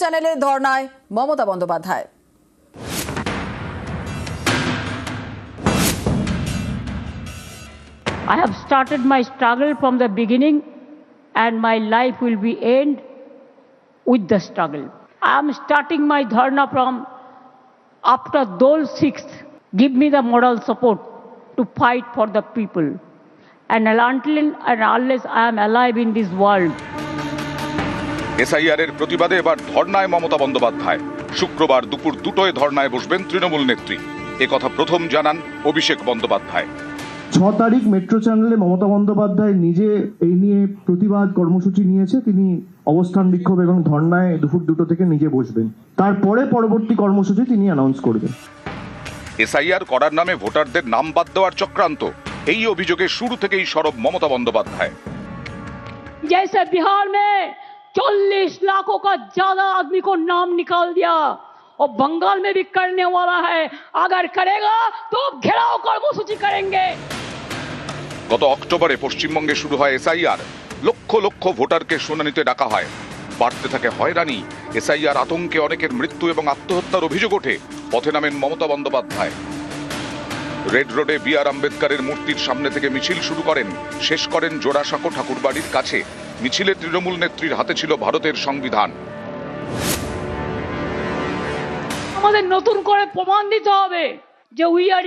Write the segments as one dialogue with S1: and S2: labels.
S1: চ্যানেলে ধর্নায় Mamata Bandyopadhyay.
S2: I have started my struggle from the beginning and my life will be end with the struggle. I am starting my dharna from after Dol 6th. Give me the moral support to fight for the people. And until and unless I am alive in this world.
S3: SIR এর প্রতিবাদে এবার ধর্নায় মমতা বন্দ্যোপাধ্যায়। শুক্রবার দুপুর 2টোয় ধর্নায় বসবেন তৃণমূল নেত্রী। একথা প্রথম জানান অভিষেক বন্দ্যোপাধ্যায়।
S4: 6 তারিখ মেট্রো চ্যানেলে মমতা বন্দ্যোপাধ্যায় নিজে এই নিয়ে প্রতিবাদ কর্মসূচি নিয়েছে। তিনি অবস্থান বিক্ষোভ এবং ধর্নায় দুপুর 2টো থেকে নিজে বসবেন। তারপরে পরবর্তী কর্মসূচি তিনি অ্যানাউন্স করবেন।
S3: এসআইআর করার নামে ভোটারদের নাম বাদ দেওয়ার চক্রান্ত, এই অভিযোগে শুরু থেকেই সরব মমতা বন্দ্যোপাধ্যায়।
S2: जैसे बिहार में 40 लाखों का ज्यादा आदमी को नाम निकाल दिया और बंगाल में भी करने वाला है, अगर करेगा तो घेराव कर्मसूची करेंगे।
S3: গত অক্টোবরে পশ্চিমবঙ্গে শুরু হয় এসআইআর। লক্ষ লক্ষ ভোটারকে শুনানিতে ডাকা হয়। বাড়তে থাকে হয়রানি। এসআইআর আতঙ্কে অনেকের মৃত্যু এবং আত্মহত্যার অভিযোগ ওঠে। পথে নামেন মমতা বন্দ্যোপাধ্যায়। রেড রোডে বি.আর. আম্বেদকরের মূর্তির সামনে থেকে মিছিল শুরু করেন, শেষ করেন জোড়াসাঁকো ঠাকুরবাড়ির কাছে। মিছিলে তৃণমূল নেত্রীর হাতে ছিল ভারতের সংবিধান।
S2: আমাদের নতুন করে প্রমাণ দিতে হবে যে we are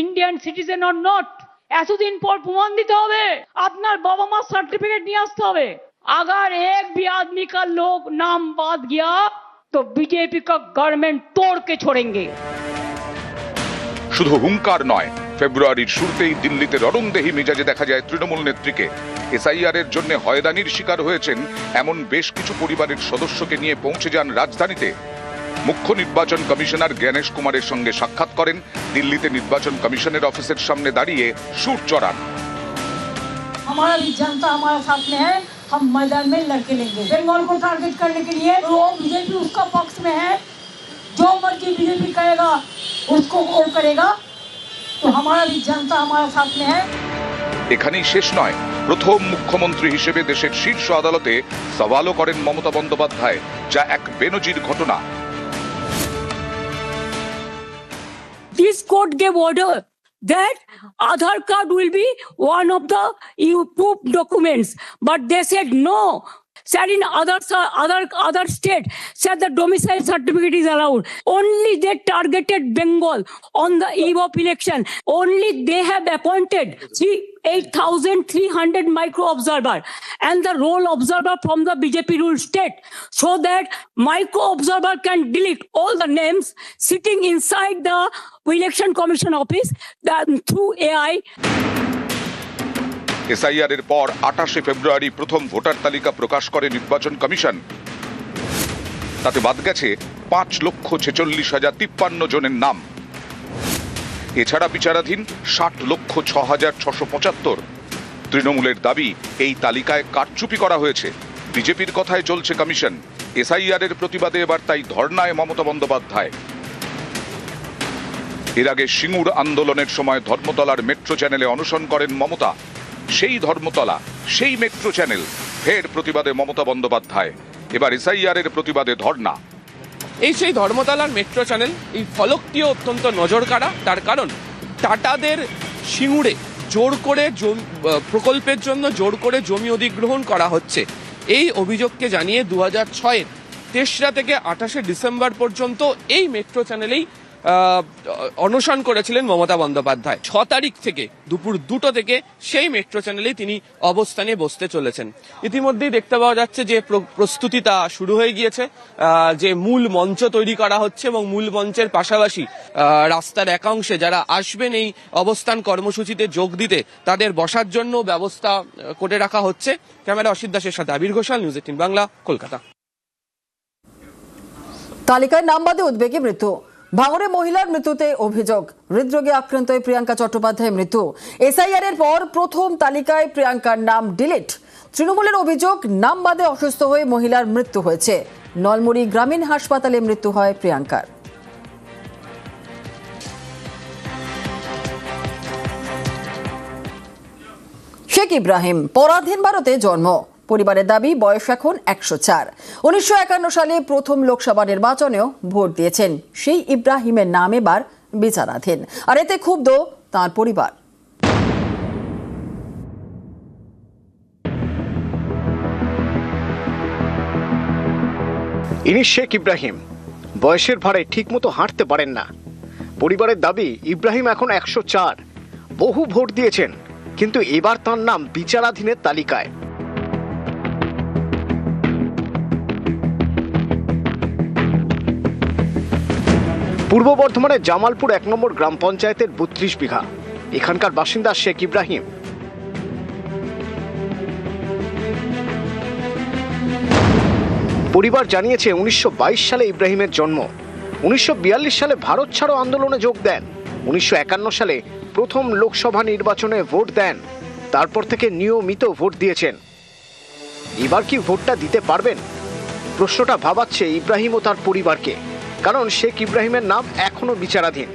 S2: Indian citizen or not. এতদিন পর প্রমাণ দিতে হবে। আপনার বাবা মা সার্টিফিকেট নিয়ে আসতে হবে। अगर एक भी आदमी का लोग नाम बात गया तो बीजेपी का गवर्नमेंट तोड़ के छोड़ेंगे।
S3: শুধু হুঙ্কার নয়, ফেব্রুয়ারির শুরুতেই দিল্লিতে রড়ংদেহী মেজাজে দেখা যায় তৃণমূল নেত্রীকে। এসআইআর এর জন্য হয়রানির শিকার হয়েছেন এমন বেশ কিছু পরিবারের সদস্যকে নিয়ে পৌঁছে যান রাজধানীতে। মুখ্য নির্বাচন কমিশনার জ্ঞানেশ কুমারের সঙ্গে সাক্ষাৎ করেন। দিল্লিতে নির্বাচন কমিশনের অফিসের সামনে দাঁড়িয়ে সুর চড়ান।
S2: हमारा भी जनता हमारे साथ में है, हम मैदान में लड़के लेंगे। बंगाल को टारगेट करने के लिए वो बीजेपी उसका पक्ष में है। जो मर्जी बीजेपी करेगा उसको वो करेगा, तो हमारा भी जनता हमारे साथ में है।
S3: এখানেই শেষ নয়, প্রথম মুখ্যমন্ত্রী হিসেবে দেশের শীর্ষ আদালতে সওয়ালও করেন মমতা বন্দ্যোপাধ্যায়, যা এক বেনজির ঘটনা।
S2: This court gave order that Aadhaar card will be one of the proof documents, but they said no. Said in other state, said the domicile certificate is allowed. Only they targeted Bengal on the eve of election. Only they have appointed 8,300 micro observer and the role observer from the BJP ruled state, so that micro observer can delete all the names sitting inside the election commission office through AI.
S3: SIR এর পর 28 ফেব্রুয়ারি প্রথম voter তালিকা প্রকাশ করে নির্বাচন commission. তাতে বাদ গেছে 5,46,053 জনের নাম। এছাড়া বিচারাধীন 60,06,675। তৃণমূলের দাবি এই তালিকায় কারচুপি করা হয়েছে। বিজেপির কথায় চলছে কমিশন। এসআইআর এর প্রতিবাদে এবার তাই ধর্নায় মমতা বন্দ্যোপাধ্যায়। এর আগে সিঙ্গুর আন্দোলনের সময় ধর্মতলার মেট্রো চ্যানেলে অনশন করেন মমতা। সেই ধর্মতলা, সেই মেট্রো চ্যানেল, ফের প্রতিবাদে মমতা বন্দ্যোপাধ্যায়। এবার এসআইআর এর প্রতিবাদে ধর্না।
S5: এই সেই ধর্মতলার মেট্রো চ্যানেল, এই ফলকটিও অত্যন্ত নজর কাড়া। তার কারণ টাটাদের সিঙ্গুরে জোর করে প্রকল্পের জন্য জোর করে জমি অধিগ্রহণ করা হচ্ছে। এই অভিযোগকে জানিয়ে 2006-এর তেসরা থেকে 28শে ডিসেম্বর পর্যন্ত এই মেট্রো চ্যানেলেই অনশন করেছিলেন মমতা বন্দ্যোপাধ্যায়। 6 তারিখ থেকে দুপুর 2টো থেকে সেই মেট্রো চ্যানেলেই তিনি অবস্থানে বসতে চলেছেন। ইতিমধ্যেই দেখতে পাওয়া যাচ্ছে যে প্রস্তুতিটা শুরু হয়ে গিয়েছে, যে মূল মঞ্চ তৈরি করা হচ্ছে এবং মূল মঞ্চের পাশাপাশি রাস্তার একাংশে যারা আসবেন এই অবস্থান কর্মসূচিতে যোগ দিতে তাদের বসার জন্য ব্যবস্থা করে রাখা হচ্ছে। ক্যামেরা অসিত দাসের সাথে আবির ঘোষাল, নিউজ 18 বাংলা, কলকাতা।
S1: তালিকায় নাম বাদে উদ্বেগে মৃত্যু। ভাঙড়ে মহিলার মৃত্যুতে অভিযোগ, হৃদরোগে আক্রান্ত প্রিয়াঙ্কা চট্টোপাধ্যায়ের মৃত্যু। এসআইআর এর পর প্রথম তালিকায় প্রিয়াঙ্কার নাম ডিলিট। তৃণমূলের অভিযোগ, নাম বাদে অসুস্থ হয়ে মহিলার মৃত্যু হয়েছে। নলমুড়ি গ্রামীণ হাসপাতালে মৃত্যু হয় প্রিয়াঙ্কার। শেখ ইব্রাহিম পরাধীন ভারতে জন্ম। পরিবারের দাবি বয়স এখন 104। 1951 সালে প্রথম লোকসভা নির্বাচনেও ভোট দিয়েছেন সেই ইব্রাহিমের নাম এবার বিচারাধীন, আর এতে ক্ষুব্ধ তাঁর পরিবার।
S6: ইনি শেখ ইব্রাহিম, বয়সের ভারে ঠিকমতো হাঁটতে পারেন না। পরিবারের দাবি ইব্রাহিম এখন 104। বহু ভোট দিয়েছেন, কিন্তু এবার তার নাম বিচারাধীনের তালিকায়। পূর্ব বর্ধমানের জামালপুর 1 নম্বর গ্রাম পঞ্চায়েতের 32 বিঘা। এখানকার বাসিন্দা শেখ ইব্রাহিম। পরিবার জানিয়েছে 1922 সালে ইব্রাহিমের জন্ম। 1942 সালে ভারত ছাড়ো আন্দোলনে যোগ দেন। 1951 সালে প্রথম লোকসভা নির্বাচনে ভোট দেন। তারপর থেকে নিয়মিত ভোট দিয়েছেন। এবার কি ভোটটা দিতে পারবেন? প্রশ্নটা ভাবাচ্ছে ইব্রাহিম ও তার পরিবারকে, কারণ শেখ ইব্রাহিমের নাম এখনো বিচারাধীন।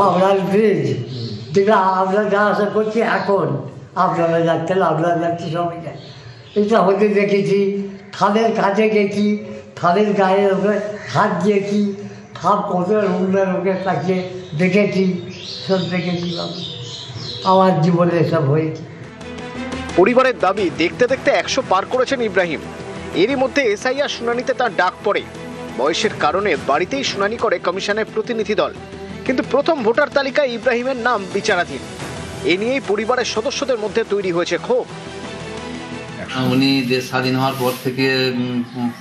S7: আপনার ব্রিজ যেটা আমরা যা আশা করছি এখন আপনারা যাচ্ছেন, আপনারা যাচ্ছি সবাই যায়। এটা হতে দেখেছি, থালের কাছে গেছি, থালের গায়ে ওকে হাত দিয়েছি, থাপ কত রুমের ওকে কাছে দেখেছি, সব দেখেছি। আমার জীবনে এসব হয়েছে।
S6: পরিবারের দাবি দেখতে দেখতে 100 পার করেছেন ইব্রাহিম। এরই মধ্যে এসআইআর শুনানিতে তার ডাক পড়ে। বয়সের কারণে বাড়িতেই শুনানি করে কমিশনের প্রতিনিধি দল, কিন্তু প্রথম ভোটার তালিকায় ইব্রাহিমের নাম বিচারাধীন। এ নিয়েই পরিবারের সদস্যদের মধ্যে তৈরি হয়েছে ক্ষোভ।
S8: উনি দেশ স্বাধীন হওয়ার পর থেকে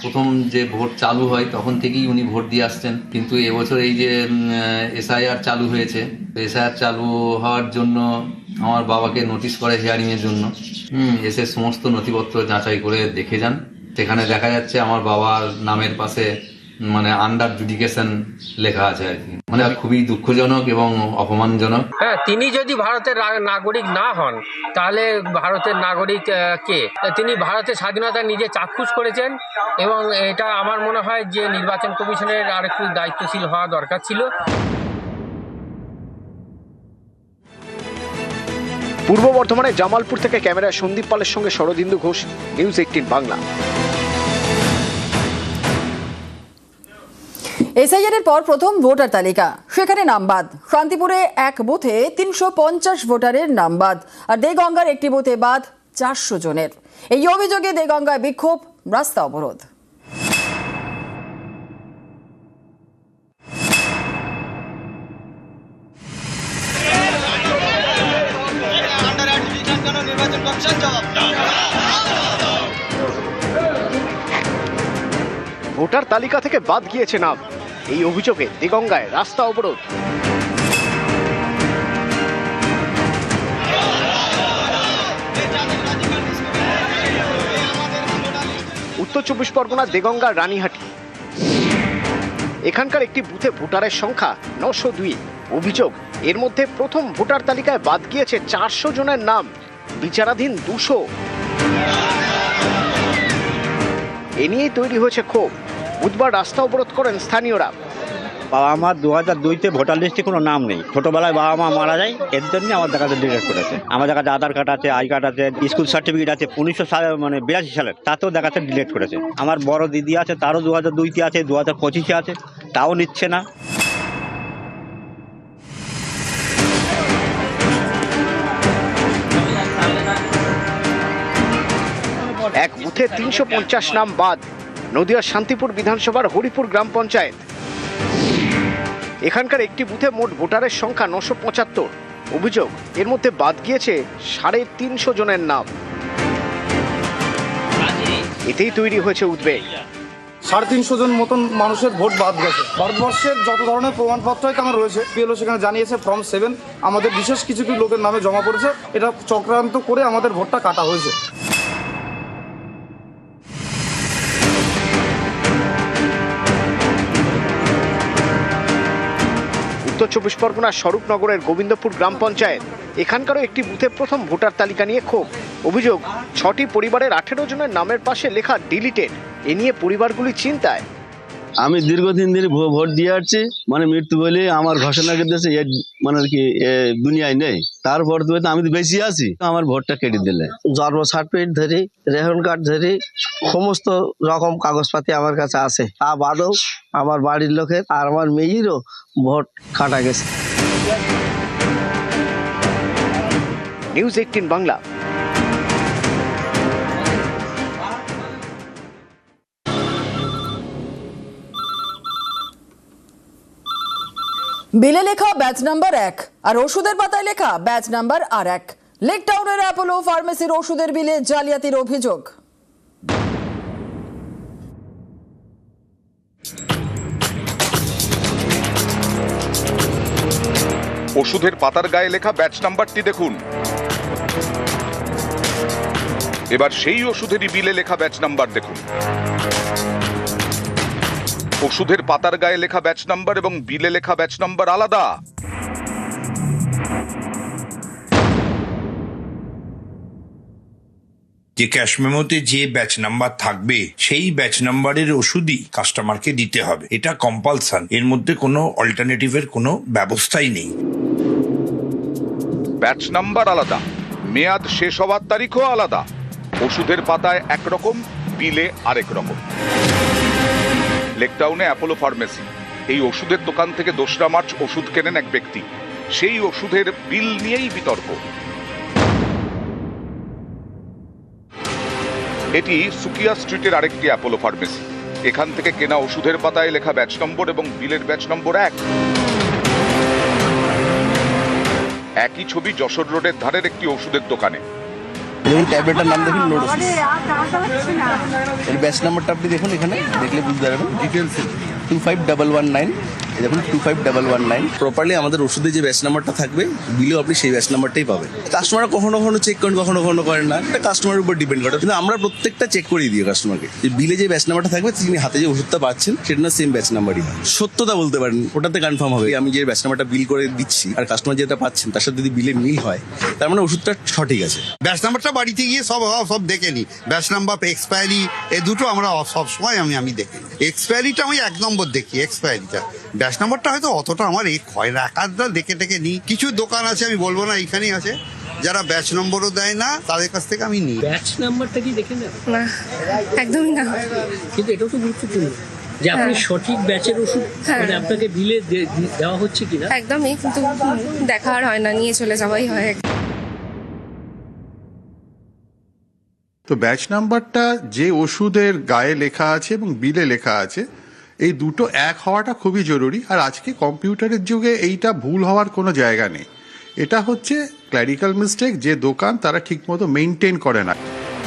S8: প্রথম যে ভোট চালু হয় তখন থেকেই উনি ভোট দিয়ে আসছেন, কিন্তু এবছর এই যে এসআইআর চালু হয়েছে, এসআইআর চালু হওয়ার জন্য আমার বাবাকে নোটিশ করে হিয়ারিংয়ের জন্য। এসে সমস্ত নথিপত্র যাচাই করে দেখে যান। সেখানে দেখা যাচ্ছে আমার বাবার নামের পাশে মানে আন্ডার জুডিকেশন লেখা আছে আর কি। মানে খুবই দুঃখজনক এবং অপমানজনক।
S9: হ্যাঁ, তিনি যদি ভারতের নাগরিক না হন তাহলে ভারতের নাগরিক কে? তিনি ভারতের স্বাধীনতা নিজে চাক্ষুষ করেছেন এবং এটা আমার মনে হয় যে নির্বাচন কমিশনের আরেকটু দায়িত্বশীল হওয়া দরকার ছিল।
S6: পূর্ব বর্ধমানের জামালপুর থেকে ক্যামেরায় সন্দীপ পালের সঙ্গে শরদিন্দু ঘোষ, নিউজ 18 বাংলা।
S1: এসআইআর এর পর প্রথম ভোটার তালিকা, সেখানে নাম বাদ। শান্তিপুরে এক বুথে 350 ভোটারের নাম বাদ, আর দেগঙ্গার একটি বুথে বাদ 400 জনের। এই অভিযোগে দেগঙ্গায় বিক্ষোভ, রাস্তা অবরোধ।
S6: ভোটার তালিকা থেকে বাদ গিয়েছে নাম, এই অভিযোগে দেগঙ্গায় রাস্তা অবরোধ। উত্তর 24 পরগনার দেগঙ্গার রানীহাটি। এখানকার একটি বুথে ভোটারের সংখ্যা 902। অভিযোগ, এর মধ্যে প্রথম ভোটার তালিকায় বাদ গিয়েছে 400 জনের নাম, বিচারাধীন 200। এ নিয়েই তৈরি হয়েছে ক্ষোভ। বুধবার রাস্তা অবরোধ করেন স্থানীয়রা।
S10: বাবা আমার 2002-তে ভোটার লিস্টে কোনো নাম নেই। ছোটবেলায় বাবা মা মারা যায়, এর জন্য আমাদের কাছে ডিলিট করেছে। আমাদের কাছে আধার কার্ড আছে, আই কার্ড আছে, স্কুল সার্টিফিকেট আছে 1982 সালের, তাতেও দেখাচ্ছে ডিলিট করেছে। আমার বড় দিদি আছে, তারও 2002-তে আছে, 2025-এ আছে, তাও নিচ্ছে না।
S6: এক বুথে 350 নাম বাদ, নদিয়ার শান্তিপুর বিধানসভার হরিপুর গ্রাম পঞ্চায়েত। এখানকার একটি বুথে মোট ভোটারের সংখ্যা 975। অভিযোগ, এর মধ্যে বাদ গিয়েছে 350 জনের নাম। এতেই তৈরি হয়েছে উদ্বেগ।
S11: 350 জন মতন মানুষের ভোট বাদ গেছে। ভারতবর্ষের যত ধরনের প্রমাণপত্র আমার রয়েছে, বিএলও সেখানে জানিয়েছে ফর্ম 7 আমাদের বিশেষ কিছু লোকের নামে জমা পড়েছে। এটা চক্রান্ত করে আমাদের ভোটটা কাটা হয়েছে।
S6: উত্তর 24 পরগনার স্বরূপনগরের গোবিন্দপুর গ্রাম পঞ্চায়েত। এখানকারও একটি বুথে প্রথম ভোটার তালিকা নিয়ে ক্ষোভ। অভিযোগ, 6টি পরিবারের 18 জনের নামের পাশে লেখা ডিলিটেড। এ নিয়ে পরিবারগুলি চিন্তায়।
S12: আমি দীর্ঘদিন ধরে ভোট দিয়ে আসছি, মানে মৃত্যু বলে আমার ঘোষণা করতেছে মানে আর কি দুনিয়ায় নেই। তারপর তো আমি তো বেশি আছি, আমার ভোটটা কেটে দিলে।
S13: জন্ম সার্টিফিকেট ধরি, রেশন কার্ড ধরি, সমস্ত রকম কাগজপাতি আমার কাছে আছে। তা বাদেও আমার বাড়ির লোকের আর আমার মেয়েরও ভোট কাটা গেছে।
S6: নিউজ 18 বাংলা।
S1: বিলে লেখা ব্যাচ নাম্বার 1 আর ওষুধের পাতায় লেখা ব্যাচ নাম্বার আর 1। লেক টাউনের অ্যাপোলো ফার্মেসির ওষুধের বিলে জালিয়াতির অভিযোগ।
S3: ওষুধের পাতার গায়ে লেখা ব্যাচ নাম্বারটি দেখুন। এবার সেই ওষুধেরই বিলে লেখা ব্যাচ নাম্বার দেখুন। ওষুধের পাতার গায়ে লেখা ব্যাচ নাম্বার এবং বিলে লেখা ব্যাচ নাম্বার আলাদা।
S14: যে ক্যাশ মেমোতে যে ব্যাচ নাম্বার থাকবে সেই ব্যাচ নাম্বারের ওষুধই কাস্টমারকে দিতে হবে, এটা কম্পালসান। এর মধ্যে কোনো অল্টারনেটিভের কোনো ব্যবস্থাই নেই।
S3: ব্যাচ নাম্বার আলাদা, মেয়াদ শেষ হওয়ার তারিখও আলাদা। ওষুধের পাতায় একরকম, বিলে আরেক রকম। লেকটাউনে অ্যাপোলো ফার্মেসি, এই ওষুধের দোকান থেকে 2রা মার্চ ওষুধ কেনেন এক ব্যক্তি। সেই ওষুধের বিল নিয়েই বিতর্ক। এটি সুকিয়া স্ট্রিটের আরেকটি অ্যাপোলো ফার্মেসি। এখান থেকে কেনা ওষুধের পাতায় লেখা ব্যাচ নম্বর এবং বিলের ব্যাচ নম্বর 1। একই ছবি যশোর রোডের ধারের একটি ওষুধের দোকানে।
S15: দেখুন ট্যাবলেটের নাম দেখুন, লোড ওষুধ। এর ব্যাচ নাম্বারটা আপনি দেখুন, এখানে দেখলে বুঝতে পারবেন ডিটেলস। 25119, দেখুন 25119। প্রপারলি আমাদের ওষুধে যে ব্যাচ নাম্বারটা থাকবে, বিলেও আপনি সেই ব্যাচ নাম্বারটাই পাবেন। কাস্টমার কখনো কখনো চেক করেন, কখনো কখনো করেন না, এটা কাস্টমারের উপর ডিপেন্ড করে। কিন্তু আমরা প্রত্যেকটা চেক করে দিই কাস্টমারকে, যে বিলে যে ব্যাচ নাম্বারটা থাকবে, তিনি হাতে যে ওষুধটা পাচ্ছেন সেটা না সেম ব্যাচ নাম্বারই হয়। সত্যতা বলতে পারেন, ওটাতে কনফার্ম হবে। আমি যে ব্যাচ নাম্বারটা বিল করে দিচ্ছি আর কাস্টমার যেটা পাচ্ছেন তার সাথে যদি বিলে মিল হয়, তার মানে ওষুধটা সঠিক আছে।
S16: ব্যাচ নাম্বারটা বাড়িতে গিয়ে সব দেখে নিই। ব্যাচ নাম্বার, এক্সপায়ারি, এই দুটো আমরা সব সময় আমি দেখি। এক্সপায়ারিটা আমি 1 নম্বর দেখি, এক্সপায়ারিটা। ব্যাচ নাম্বারটা হয়তো অতটা আমার হয় না, একাধটা দেখে নিই। কিছু দোকান আছে, আমি বলবো না, এইখানেই আছে, যারা ব্যাচ নম্বরও দেয় না, তাদের কাছ থেকে আমি নিই।
S2: ব্যাচ নাম্বারটা কি দেখে নেন?
S17: না, একদমই না।
S2: কিন্তু এটাও তো গুরুত্বপূর্ণ যে আপনি সঠিক ব্যাচের ওষুধ মানে আপনাকে বিলে দেওয়া হচ্ছে কিনা।
S17: একদমই, কিন্তু দেখা আর হয় না, নিয়ে চলে যাওয়াই হয়।
S18: তো ব্যাচ নাম্বারটা যে ওষুধের গায়ে লেখা আছে এবং বিলে লেখা আছে, এই দুটো এক হওয়াটা খুবই জরুরি। আর আজকে কম্পিউটারের যুগে এইটা ভুল হওয়ার কোনো জায়গা নেই। এটা হচ্ছে ক্ল্যারিক্যাল মিস্টেক, যে দোকান তারা ঠিকমতো মেনটেন করে না।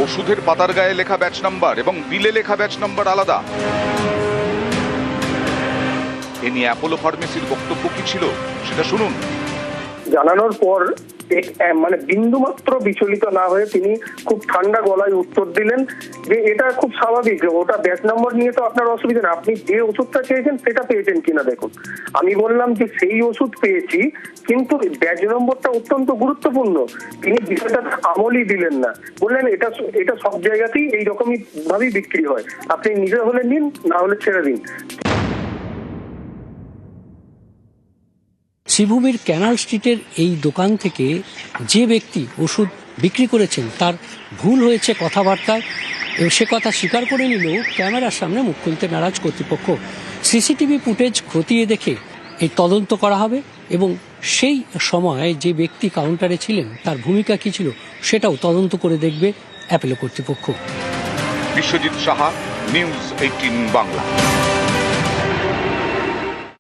S3: ওষুধের পাতার গায়ে লেখা ব্যাচ নাম্বার এবং বিলে লেখা ব্যাচ নাম্বার আলাদা। এ নিয়ে অ্যাপোলো ফার্মেসির বক্তব্য কি ছিল সেটা শুনুন।
S19: জানানোর পর মানে বিন্দু মাত্র বিচলিত না হয়ে তিনি খুব ঠান্ডা গলায় উত্তর দিলেন যে এটা খুব স্বাভাবিক, ওটা ব্যাচ নম্বর নিয়ে তো আপনার অসুবিধা না, আপনি যে ওষুধটা চেয়েছেন সেটা পেয়েছেন কিনা দেখুন। আমি বললাম যে সেই ওষুধ পেয়েছি, কিন্তু ব্যাচ নম্বরটা অত্যন্ত গুরুত্বপূর্ণ। তিনি বিষয়টা আমলই দিলেন না, বললেন এটা সব জায়গাতেই এইরকমই ভাবেই বিক্রি হয়, আপনি নিজে হলে নিন, না হলে ছেড়ে দিন।
S2: শ্রীভূমির ক্যানাল স্ট্রিটের এই দোকান থেকে যে ব্যক্তি ওষুধ বিক্রি করেছেন তার ভুল হয়েছে কথাবার্তায়, এবং সে কথা স্বীকার করে নিলেও ক্যামেরার সামনে মুখ খুলতে নারাজ কর্তৃপক্ষ। সিসিটিভি ফুটেজ খতিয়ে দেখে এই তদন্ত করা হবে এবং সেই সময় যে ব্যক্তি কাউন্টারে ছিলেন তার ভূমিকা কী ছিল সেটাও তদন্ত করে দেখবে অ্যাপোলো কর্তৃপক্ষ।
S3: বিশ্বজিৎ সাহা, নিউজ 18 বাংলা।